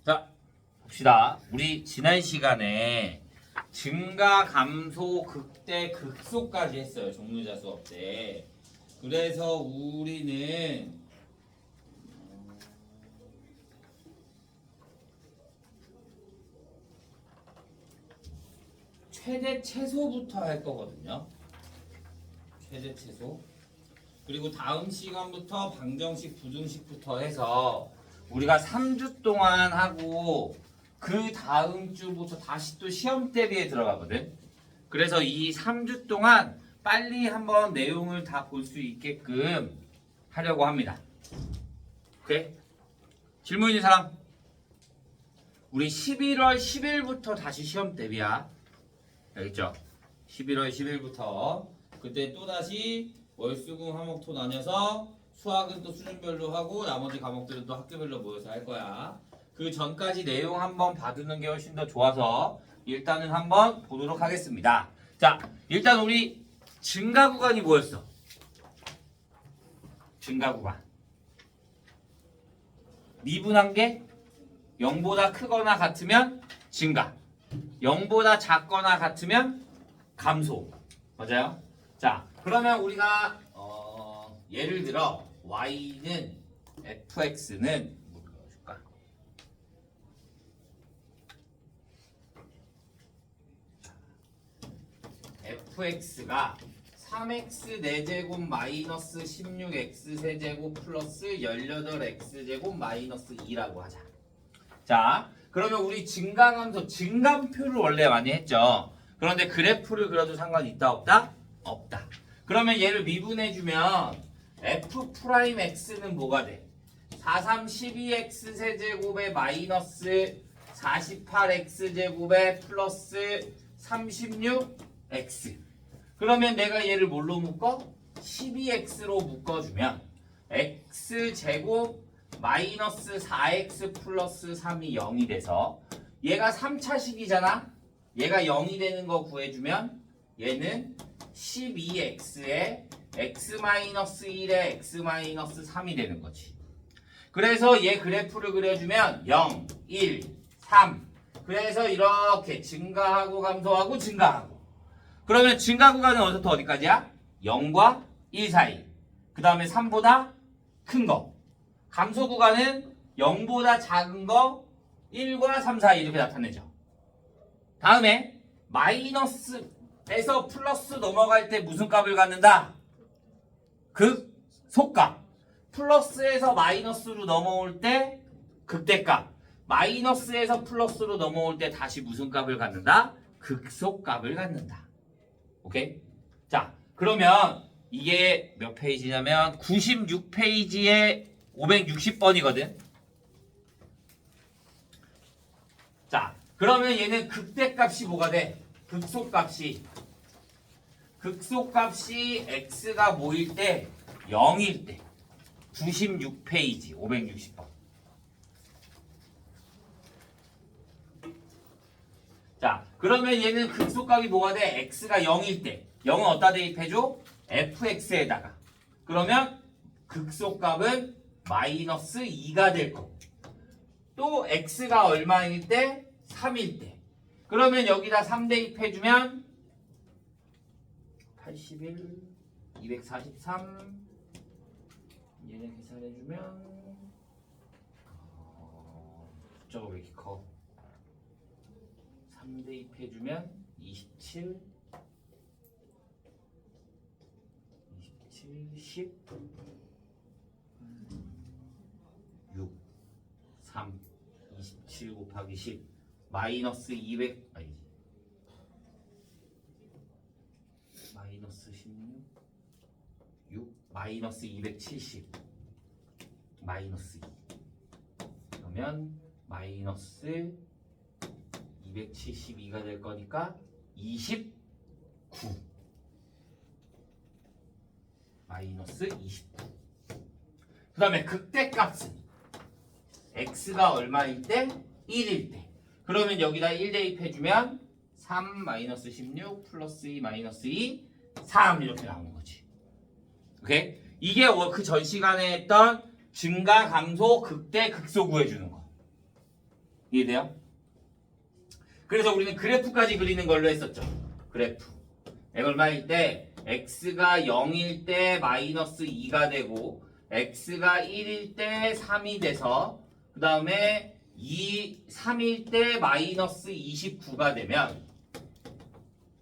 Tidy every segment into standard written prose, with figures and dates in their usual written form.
자, 봅시다. 우리 지난 시간에 증가, 감소, 극대, 극소까지 했어요. 종류자 수업 때. 그래서 우리는 최대 최소부터 할 거거든요. 최대 최소. 그리고 다음 시간부터 방정식, 부등식부터 해서 우리가 3주 동안 하고 그 다음 주부터 다시 또 시험 대비에 들어가거든. 그래서 이 3주 동안 빨리 한번 내용을 다 볼 수 있게끔 하려고 합니다. 오케이? 질문 있는 사람? 우리 11월 10일부터 다시 시험 대비야. 알겠죠? 11월 10일부터 그때 또다시 월수금 화목토 나뉘어서 수학은 또 수준별로 하고 나머지 과목들은 또 학교별로 모여서 할 거야. 그 전까지 내용 한번 봐두는 게 훨씬 더 좋아서 일단은 한번 보도록 하겠습니다. 자, 일단 우리 증가 구간이 뭐였어? 증가 구간. 미분한 게 0보다 크거나 같으면 증가, 0보다 작거나 같으면 감소. 맞아요? 자, 그러면 우리가 예를 들어 y는 fx는 뭐 넣어줄까? fx가 3x 4제곱 마이너스 16x 세제곱 플러스 18x제곱 마이너스 2라고 하자. 자, 그러면 우리 증가감소 증감표를 원래 많이 했죠. 그런데 그래프를 그려도 상관이 있다 없다? 없다. 그러면 얘를 미분해주면 f'x는 뭐가 돼? 4, 3, 12x 세제곱에 마이너스 48x제곱에 플러스 36x. 그러면 내가 얘를 뭘로 묶어? 12x로 묶어주면 x제곱 마이너스 4x 플러스 3이 0이 돼서 얘가 3차식이잖아? 얘가 0이 되는 거 구해주면 얘는 12x에 x-1에 x-3이 되는 거지. 그래서 얘 그래프를 그려주면 0, 1, 3. 그래서 이렇게 증가하고 감소하고 증가하고. 그러면 증가 구간은 어디서부터 어디까지야? 0과 1 사이. 그 다음에 3보다 큰 거. 감소 구간은 0보다 작은 거 1과 3 사이 이렇게 나타내죠. 다음에 마이너스에서 플러스 넘어갈 때 무슨 값을 갖는다? 극소값. 플러스에서 마이너스로 넘어올 때 극대값. 마이너스에서 플러스로 넘어올 때 다시 무슨 값을 갖는다? 극소값을 갖는다. 오케이? 자, 그러면 이게 몇 페이지냐면 96페이지에 560번이거든. 자, 그러면 얘는 극대값이 뭐가 돼? 극소값이 x가 뭐일 때? 0일 때. 96페이지 560번. 자, 그러면 얘는 극소값이 뭐가 돼? x가 0일 때. 0은 어디다 대입해줘? fx에다가. 그러면 극소값은 마이너스 2가 될 거고. 또 x가 얼마일 때? 3일 때. 그러면 여기다 3 대입해주면 81, 243. 얘네 계산해주면 숫자가 왜 이렇게 커? 3 대입해주면 27, 10, 6, 3, 27 곱하기 10 마이너스 200 아니지 마이너스 16, 6 마이너스 270 마이너스 2 그러면 마이너스 272가 될 거니까 29 마이너스 29. 그 다음에 극대값은 x가 얼마일 때? 1일 때. 그러면 여기다 1 대입해주면 3 마이너스 16 플러스 2 마이너스 2 3 이렇게 나오는 거지. 오케이? 이게 그 전 시간에 했던 증가, 감소, 극대, 극소 구해주는 거. 이해돼요? 그래서 우리는 그래프까지 그리는 걸로 했었죠. 그래프. 얼마일 때 x가 0일 때 마이너스 2가 되고 x가 1일 때 3이 돼서 그 다음에 3일 때 마이너스 29가 되면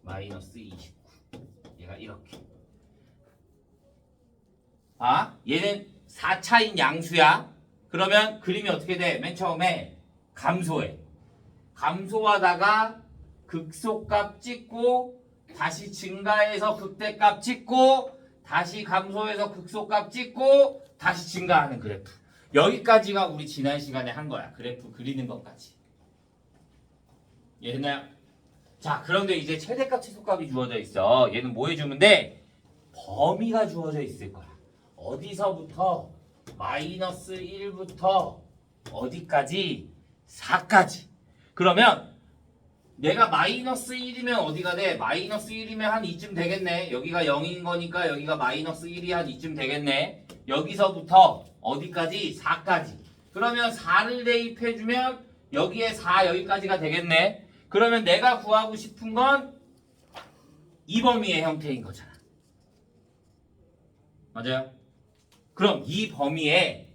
마이너스 29 얘가 이렇게 얘는 4차인 양수야. 그러면 그림이 어떻게 돼? 맨 처음에 감소해. 감소하다가 극소값 찍고 다시 증가해서 극대값 찍고 다시 감소해서 극소값 찍고 다시 증가하는 그래프. 여기까지가 우리 지난 시간에 한 거야. 그래프 그리는 것까지. 이해했나요? 자, 그런데 이제 최대값 최소값이 주어져 있어. 얘는 뭐 해주면 돼? 범위가 주어져 있을 거야. 어디서부터? 마이너스 1부터 어디까지? 4까지. 그러면 얘가 마이너스 1이면 어디가 돼? 마이너스 1이면 한 이쯤 되겠네. 여기가 0인 거니까 여기가 마이너스 1이 한 이쯤 되겠네. 여기서부터 어디까지? 4까지. 그러면 4를 대입해주면 여기에 4 여기까지가 되겠네. 그러면 내가 구하고 싶은 건 이 범위의 형태인 거잖아. 맞아요? 그럼 이 범위에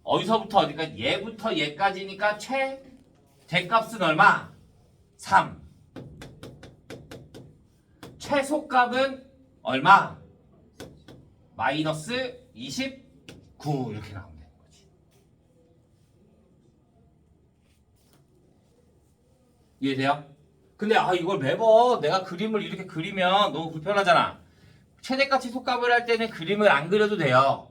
어디서부터 어디까지? 얘부터 얘까지니까 최대값은 얼마? 3. 최소값은 얼마? 마이너스 29 이렇게 나오면 되는 거지. 이해돼요? 근데 이걸 매번 내가 그림을 이렇게 그리면 너무 불편하잖아. 최대값 최소값을 할 때는 그림을 안 그려도 돼요.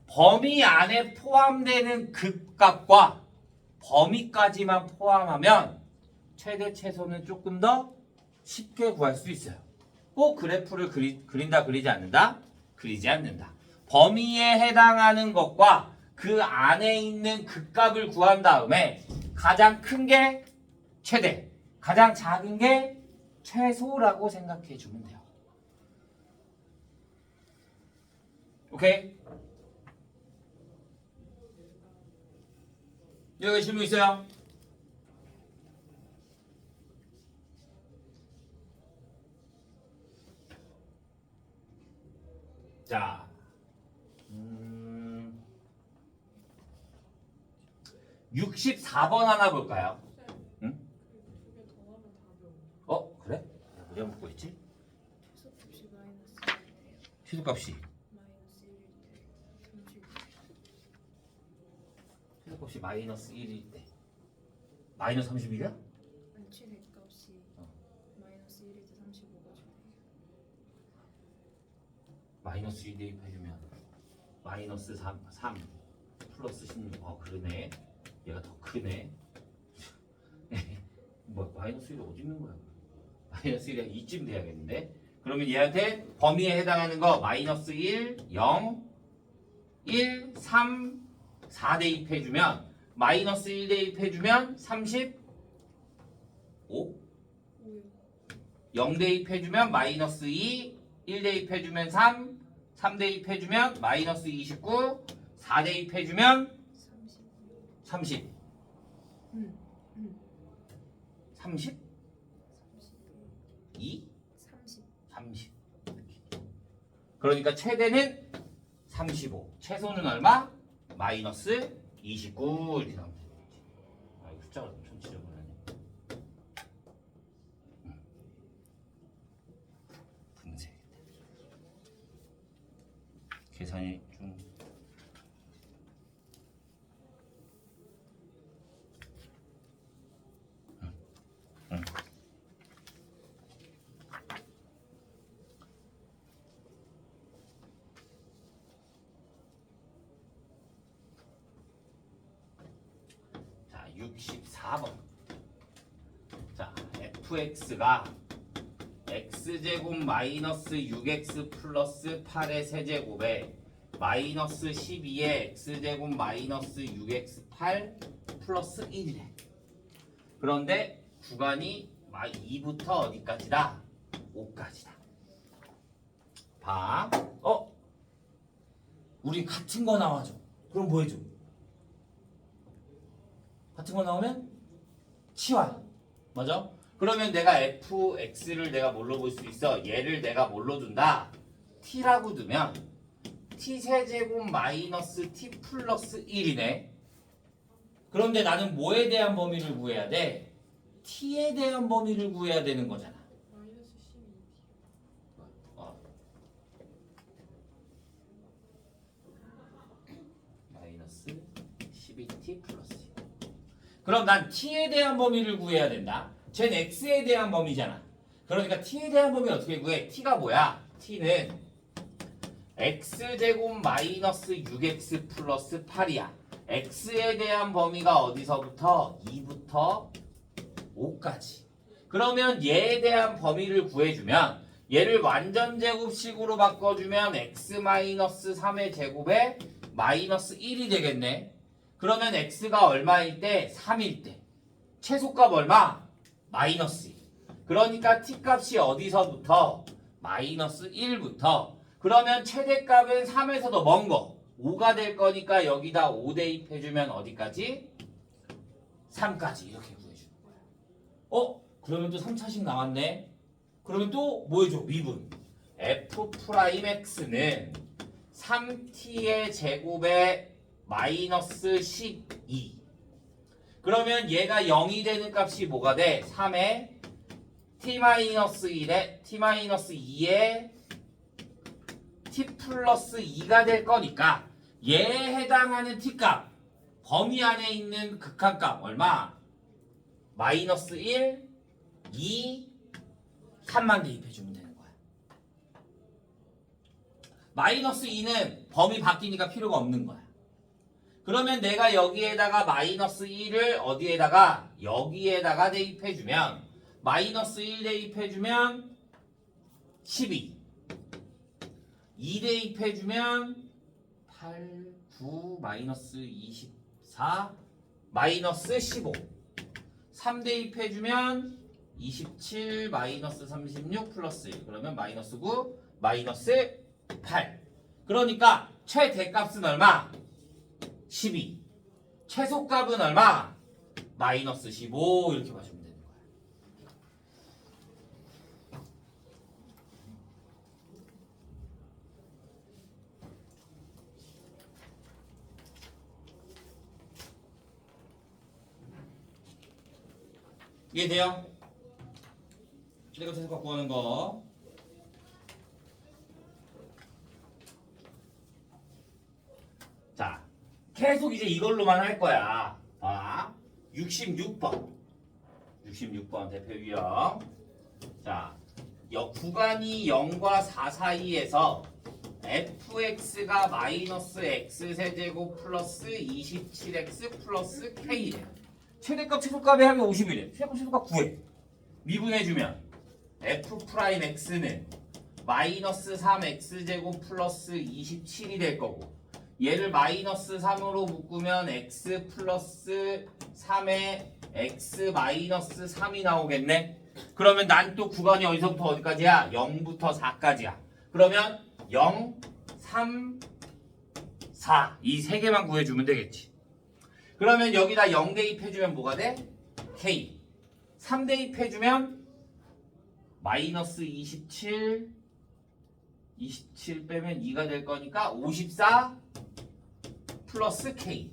범위 안에 포함되는 극값과 범위까지만 포함하면 최대 최소는 조금 더 쉽게 구할 수 있어요. 꼭 그래프를 그린다 그리지 않는다? 그리지 않는다. 범위에 해당하는 것과 그 안에 있는 극값을 구한 다음에 가장 큰 게 최대, 가장 작은 게 최소라고 생각해 주면 돼요. 오케이? 여기 질문 있어요? 자, 64번 하나 볼까요? 응? 그래? 우리가 묻고 있지? 최소값이 마이너스 1이에요. 최소값이 마이너스 1일 때 30. 최소값이 마이너스 1일 때 마이너스 31이야? 아니 최대값이 마이너스 1일 때 35가 돼요. 마이너스 1 대입해주면 마이너스 3 플러스 16. 그러네. 얘가 더 크네. 뭐 마이너스 1이 어디 있는 거야? 마이너스 1이 이쯤 돼야겠는데. 그러면 얘한테 범위에 해당하는 거 마이너스 1, 0, 1, 3, 4 대입해주면 마이너스 1 대입해주면 35, 0 대입해주면 마이너스 2, 1 대입해주면 3, 3 대입해주면 마이너스 29, 4 대입해주면 30. 30? 2? 30. 그러니까 최대는 35. 최소는 얼마? 마이너스 29 이렇게 나오면 되는 거지. 이 숫자가 엄청 지저분하네. 분쇄. 계산이 좀 자, 64번. 자, fx가 x제곱 마이너스 6x 플러스 8의 세제곱에 마이너스 12의 x제곱 마이너스 6x 8 플러스 1이래. 그런데 구간이 2부터 어디까지다? 5까지다. 봐. 우리 같은 거 나와줘. 그럼 뭐 해줘? 같은 거 나오면 치환. 맞아? 그러면 내가 fx를 내가 뭘로 볼 수 있어? 얘를 내가 뭘로 둔다? t라고 두면 t 세제곱 마이너스 t 플러스 1이네. 그런데 나는 뭐에 대한 범위를 구해야 돼? t에 대한 범위를 구해야 되는 거잖아. 마이너스 12. 마이너스 12t 플러스 1. 그럼 난 t에 대한 범위를 구해야 된다. 쟨 x에 대한 범위잖아. 그러니까 t에 대한 범위 어떻게 구해? t가 뭐야? t는 x제곱 마이너스 6x 플러스 8이야. x에 대한 범위가 어디서부터? 2부터 5까지. 그러면 얘에 대한 범위를 구해주면 얘를 완전 제곱식으로 바꿔주면 x 마이너스 3의 제곱에 마이너스 1이 되겠네. 그러면 x가 얼마일 때? 3일 때. 최소값 얼마? 마이너스 1. 그러니까 t 값이 어디서부터? 마이너스 1부터. 그러면 최대값은 3에서 더 먼 거 5가 될 거니까 여기다 5 대입해주면 어디까지? 3까지 이렇게 구해주는 거야. 그러면 또 3차식 나왔네. 그러면 또 뭐 해줘? 미분. f'x는 3t의 제곱에 마이너스 12. 그러면 얘가 0이 되는 값이 뭐가 돼? 3에 t-1에 t-2에 t 플러스 2가 될 거니까 얘에 해당하는 t값 범위 안에 있는 극한값 얼마? 마이너스 1, 2, 3만 대입해주면 되는 거야. 마이너스 2는 범위 바뀌니까 필요가 없는 거야. 그러면 내가 여기에다가 마이너스 1을 어디에다가? 여기에다가 대입해주면 마이너스 1 대입해주면 12 2 대입해주면 8, 9, 마이너스 24, 마이너스 15 3 대입해주면 27, 마이너스 36, 플러스 1 그러면 마이너스 9, 마이너스 8 그러니까 최대값은 얼마? 12 최소값은 얼마? 마이너스 15 이렇게 봐주면 되는 거야. 이해돼요? 최대값 최소값 구하는 거. 자, 계속 이제 이걸로만 할 거야. 66번. 66번 대표 유형. 자, 구간이 0과 4 사이에서 fx가 마이너스 x세제곱 플러스 27x 플러스 k래. 최대값 최소값의 합이 50이래. 최대값 최소값 구해. 미분해주면 f'x는 마이너스 3x제곱 플러스 27이 될 거고 얘를 마이너스 3으로 묶으면 x 플러스 3에 x 마이너스 3이 나오겠네. 그러면 난 또 구간이 어디서부터 어디까지야? 0부터 4까지야. 그러면 0, 3, 4 이 세 개만 구해주면 되겠지. 그러면 여기다 0 대입해주면 뭐가 돼? k 3 대입해주면 마이너스 27 27 빼면 2가 될 거니까 54 플러스 k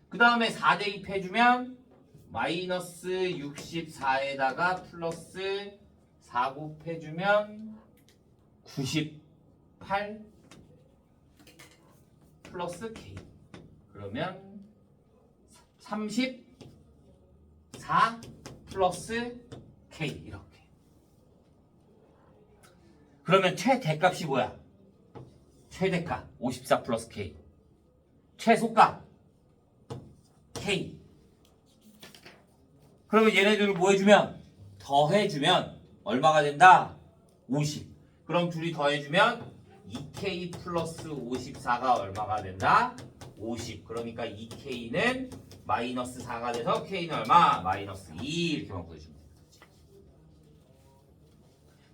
그 다음에 4 대입해주면 마이너스 64에다가 플러스 4 곱해주면 98 플러스 k 그러면 34 플러스 k 이렇게. 그러면 최대값이 뭐야? 최대값 54 플러스 k. 최소값 k. 그러면 얘네들을 뭐 해주면? 더해주면 얼마가 된다? 50. 그럼 둘이 더해주면 2k 플러스 54가 얼마가 된다? 50. 그러니까 2k는 마이너스 4가 돼서 k는 얼마? 마이너스 2 이렇게만 구해주면 돼요.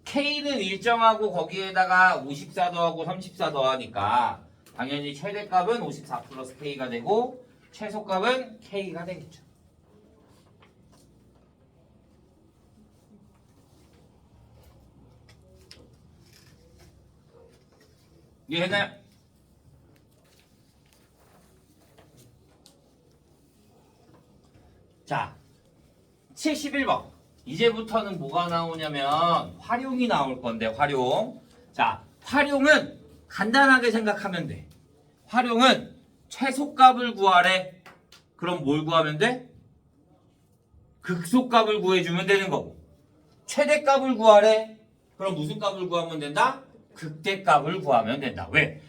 k는 일정하고 거기에다가 54 더하고 34 더하니까 당연히 최대값은 54 플러스 k가 되고 최소값은 K가 되겠죠. 이해했나요? 자, 71번. 이제부터는 뭐가 나오냐면 활용이 나올 건데 활용. 자, 활용은 간단하게 생각하면 돼. 활용은 최소값을 구하래. 그럼 뭘 구하면 돼? 극소값을 구해주면 되는 거고. 최대값을 구하래. 그럼 무슨 값을 구하면 된다? 극대값을 구하면 된다. 왜?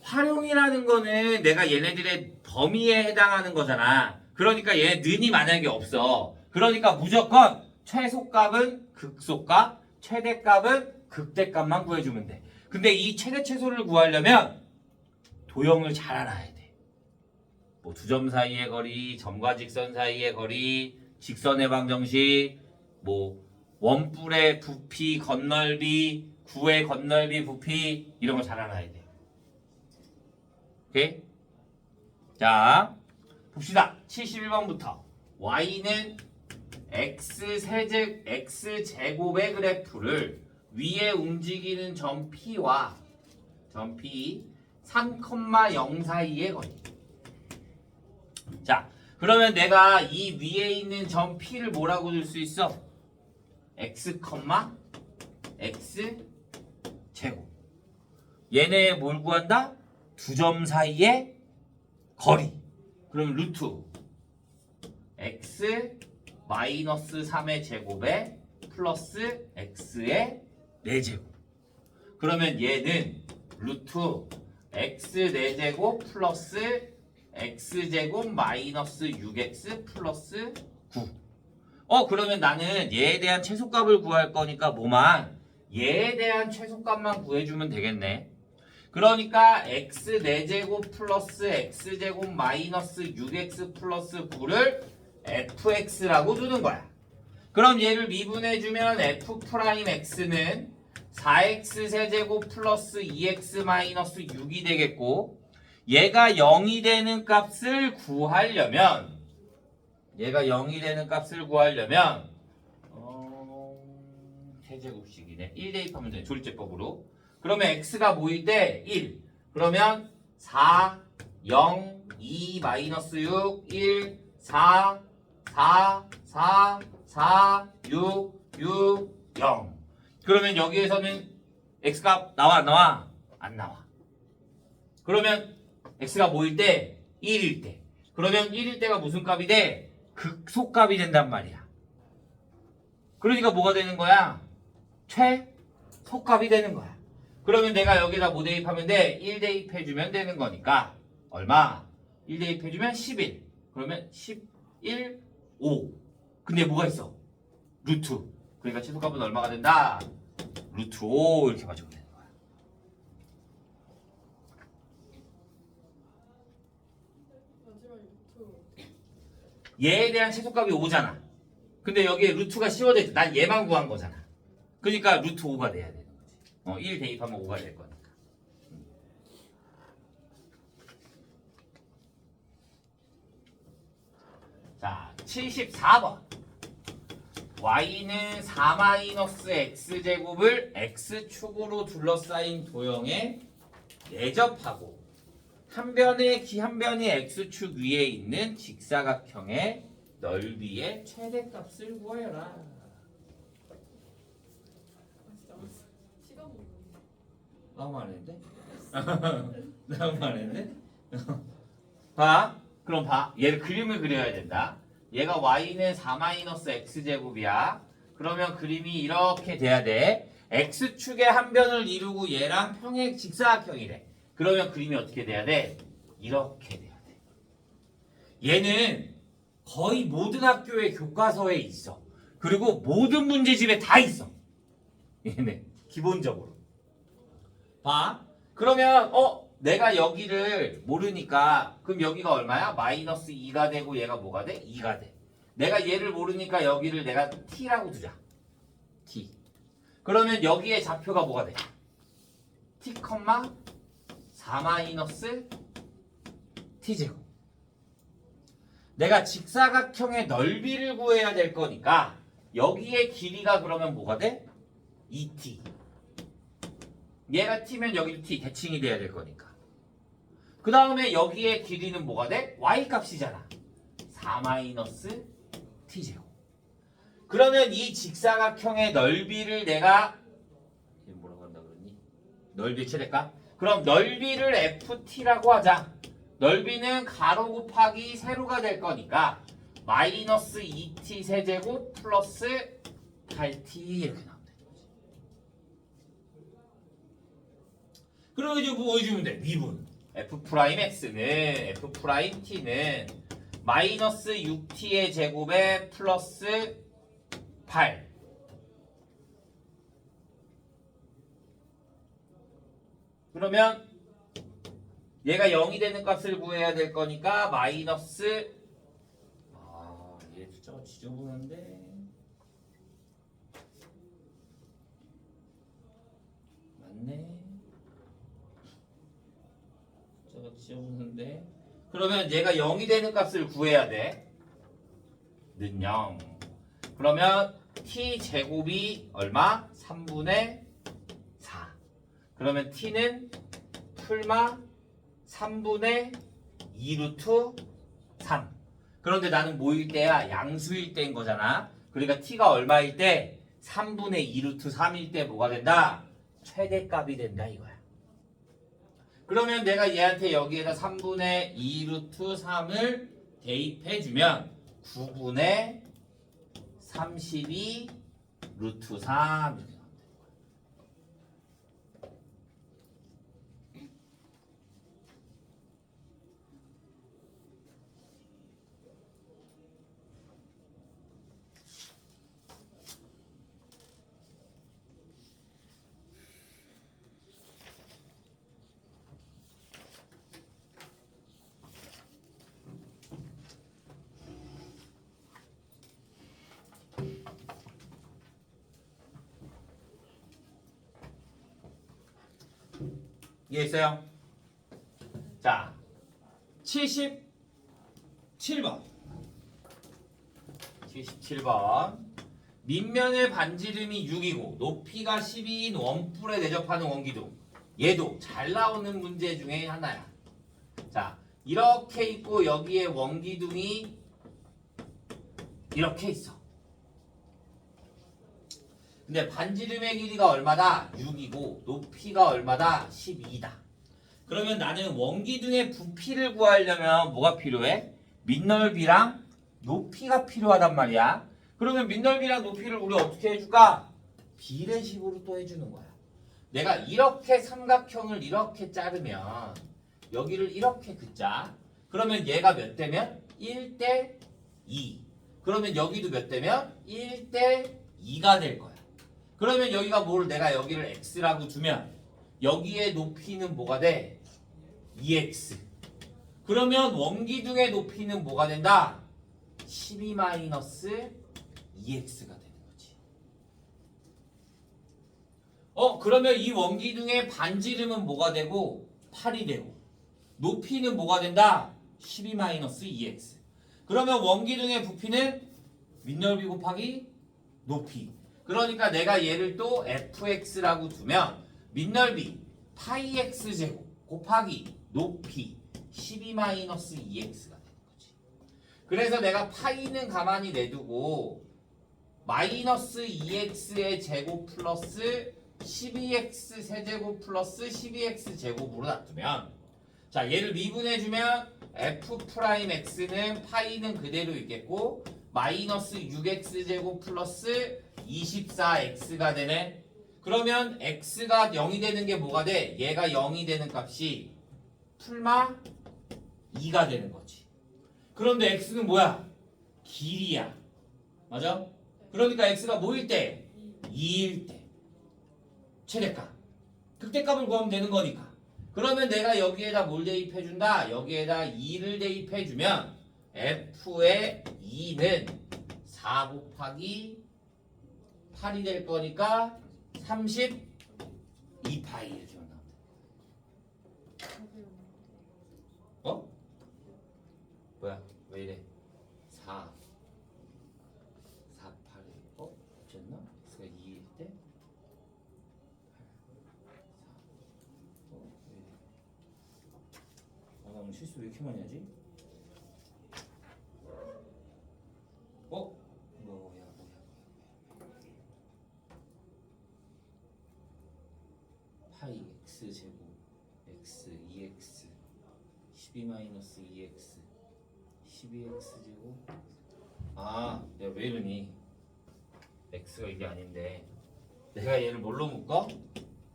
활용이라는 거는 내가 얘네들의 범위에 해당하는 거잖아. 그러니까 얘 는이 만약에 없어. 그러니까 무조건 최소값은 극소값, 최대값은 극대값만 구해주면 돼. 근데 이 최대 최소를 구하려면 도형을 잘 알아야 돼. 뭐 두 점 사이의 거리, 점과 직선 사이의 거리, 직선의 방정식, 뭐 원뿔의 부피, 건널비, 구의 건널비, 부피 이런 거 잘 알아야 돼. 오케이? 자, 봅시다. 71번부터 y는 x제곱의 그래프를 위에 움직이는 점 P와 점 P 3,0 사이의 거리. 자, 그러면 내가 이 위에 있는 점 P를 뭐라고 줄 수 있어? x, x 제곱. 얘네 뭘 구한다? 두 점 사이의 거리. 그럼 루트 x 마이너스 3의 제곱에 플러스 x의 4제곱. 그러면 얘는 루트 x 4제곱 플러스 x제곱 마이너스 6x 플러스 9. 그러면 나는 얘에 대한 최소값을 구할 거니까 뭐만? 얘에 대한 최소값만 구해주면 되겠네. 그러니까 x 4제곱 플러스 x제곱 마이너스 6x 플러스 9를 fx라고 두는 거야. 그럼 얘를 미분해주면 f'x는 4x 세제곱 플러스 2x 마이너스 6이 되겠고, 얘가 0이 되는 값을 구하려면 세제곱식이네. 1 대입하면 돼. 조리제법으로. 그러면 x가 뭐일 때? 1. 그러면 4, 0, 2, 마이너스 6, 1, 4, 4, 4, 4, 6, 6, 0. 그러면 여기에서는 x값 나와 안 나와? 안 나와. 그러면 x가 뭐일 때? 1일 때. 그러면 1일 때가 무슨 값이 돼? 극소값이 된단 말이야. 그러니까 뭐가 되는 거야? 최소값이 되는 거야. 그러면 내가 여기다 뭐 대입하면 돼? 1 대입해주면 되는 거니까 얼마? 1 대입해주면 11. 그러면 11, 5. 근데 뭐가 있어? 루트. 그러니까 최소값은 얼마가 된다? 루트 5 이렇게 맞으면 되는 거야. 얘에 대한 최소값이 5잖아. 근데 여기에 루트가 씌워져 있어. 난 얘만 구한 거잖아. 그러니까 루트 5가 돼야 되는 거지. 1 대입하면 5가 될 거니까. 자, 74번. y는 4-x제곱을 x축으로 둘러싸인 도형에 내접하고 한 변이 x축 위에 있는 직사각형의 넓이의 최대값을 구하여라. 너무 많은데? 너무 많은데? 봐. 그럼 봐. 얘를 그림을 그려야 된다. 얘가 y는 4-x제곱이야. 그러면 그림이 이렇게 돼야 돼. x축의 한 변을 이루고 얘랑 평행 직사각형이래. 그러면 그림이 어떻게 돼야 돼? 이렇게 돼야 돼. 얘는 거의 모든 학교의 교과서에 있어. 그리고 모든 문제집에 다 있어. 얘는 기본적으로. 봐. 그러면 내가 여기를 모르니까 그럼 여기가 얼마야? 마이너스 2가 되고 얘가 뭐가 돼? 2가 돼. 내가 얘를 모르니까 여기를 내가 t라고 두자. t. 그러면 여기에 좌표가 뭐가 돼? t, 4 마이너스 t제곱. 내가 직사각형의 넓이를 구해야 될 거니까 여기의 길이가 그러면 뭐가 돼? 2t. 얘가 t면 여기도 t 대칭이 돼야 될 거니까. 그 다음에 여기의 길이는 뭐가 돼? y 값이잖아. 4-t제곱. 그러면 이 직사각형의 넓이를 내가 뭐라고 한다 그러니? 넓이의 최대값? 그럼 넓이를 ft라고 하자. 넓이는 가로 곱하기 세로가 될 거니까 마이너스 2t 세제곱 플러스 8t 이렇게 나오면 되는 거지. 그럼 이제 뭐 해주면 돼? 미분 f'x는 마이너스 6t의 제곱에 플러스 8. 그러면 얘가 0이 되는 값을 구해야 될 거니까 마이너스 얘 숫자가 지저분한데 맞네. 숫자가 지저분한데 그러면 얘가 0이 되는 값을 구해야 돼. 는 0. 그러면 t 제곱이 얼마? 3분의 4. 그러면 t는 풀마 3분의 2 루트 3. 그런데 나는 뭐일 때야? 양수일 때인 거잖아. 그러니까 t가 얼마일 때? 3분의 2 루트 3일 때 뭐가 된다? 최대값이 된다 이거야. 그러면 내가 얘한테 여기에다 3분의 2 루트 3을 대입해주면 9분의 32 루트 3 이렇게 나온다. 이해했어요? 자, 77번. 77번. 밑면의 반지름이 6이고 높이가 12인 원뿔에 내접하는 원기둥. 얘도 잘 나오는 문제 중에 하나야. 자, 이렇게 있고 여기에 원기둥이 이렇게 있어. 근데 반지름의 길이가 얼마다? 6이고 높이가 얼마다? 12다. 그러면 나는 원기둥의 부피를 구하려면 뭐가 필요해? 밑넓이랑 높이가 필요하단 말이야. 그러면 밑넓이랑 높이를 우리 어떻게 해줄까? 비례식으로 또 해주는 거야. 내가 이렇게 삼각형을 이렇게 자르면 여기를 이렇게 긋자. 그러면 얘가 몇 대면? 1대 2. 그러면 여기도 몇 대면? 1대 2가 될 거야. 그러면 여기가 뭘 내가 여기를 x라고 두면 여기의 높이는 뭐가 돼? 2x. 그러면 원기둥의 높이는 뭐가 된다? 12-2x가 되는 거지. 그러면 이 원기둥의 반지름은 뭐가 되고 8이 되고 높이는 뭐가 된다? 12-2x. 그러면 원기둥의 부피는 밑넓이 곱하기 높이. 그러니까 내가 얘를 또 fx라고 두면 밑넓이 파이 x 제곱 곱하기 높이 12-2x가 되는 거지. 그래서 내가 파이는 가만히 내두고 마이너스 2x의 제곱 플러스 12x 세제곱 플러스 12x 제곱으로 놔두면 자 얘를 미분해주면 f'x는 파이는 그대로 있겠고 마이너스 6x 제곱 플러스 24x가 되네. 그러면 x가 0이 되는 게 뭐가 돼? 얘가 0이 되는 값이 풀마 2가 되는 거지. 그런데 x는 뭐야? 길이야. 맞아? 그러니까 x가 뭐일 때? 2일 때. 최대값. 극대값을 구하면 되는 거니까. 그러면 내가 여기에다 뭘 대입해준다? 여기에다 2를 대입해주면 f의 2는 4 곱하기 8이 될 거니까 32파이 이렇게 나온다. 뭐야? 왜 이래? 4 4 8 없었나? x가 2일 때 8 4 나 오늘 실수 왜 이렇게 많이 하지? 뭐야 8 x 제곱 x 2x 12 마이너스 2x 12x 제곱 내가 왜 이러니 x가 이게 아닌데 내가 얘를 뭘로 묶어?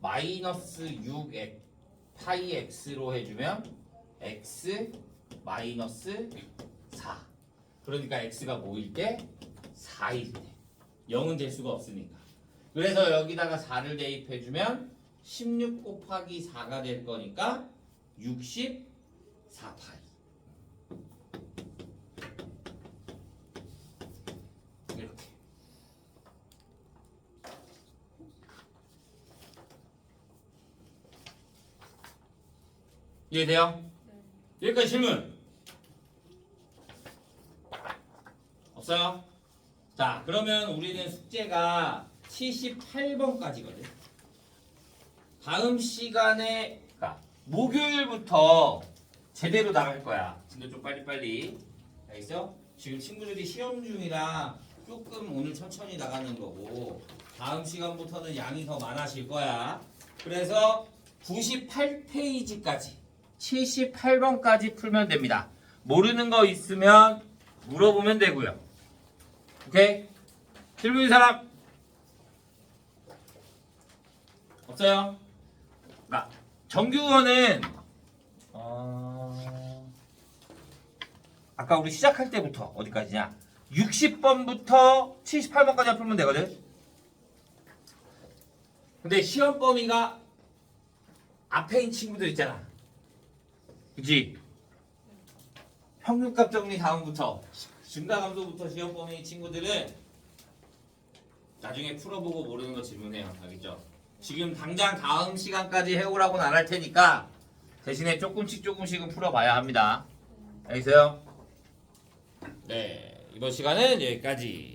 마이너스 6 파이 x로 해주면 x 마이너스 4 그러니까 x가 뭐일 때? 4일 때 0은 될 수가 없으니까 그래서 여기다가 4를 대입해주면 16 곱하기 4가 될 거니까 64 파이 이렇게 이해돼요? 네. 여기까지 질문 없어요? 자 그러면 우리는 숙제가 78번까지거든 다음 시간에 그러니까 목요일부터 제대로 나갈 거야 근데 좀 빨리빨리 알겠어? 지금 친구들이 시험 중이라 조금 오늘 천천히 나가는 거고 다음 시간부터는 양이 더 많아질 거야 그래서 98페이지까지 78번까지 풀면 됩니다 모르는 거 있으면 물어보면 되고요 오케이? 질문 있는 사람? 없어요? 정규어는 아까 우리 시작할 때부터 어디까지냐 60번부터 78번까지 풀면 되거든 근데 시험 범위가 앞에 있는 친구들 있잖아 그치? 평균값 정리 다음부터 증가감소부터 시험 범위 친구들은 나중에 풀어보고 모르는 거 질문해요 알겠죠? 지금 당장 다음 시간까지 해오라고는 안 할 테니까 대신에 조금씩은 풀어봐야 합니다 알겠어요? 네 이번 시간은 여기까지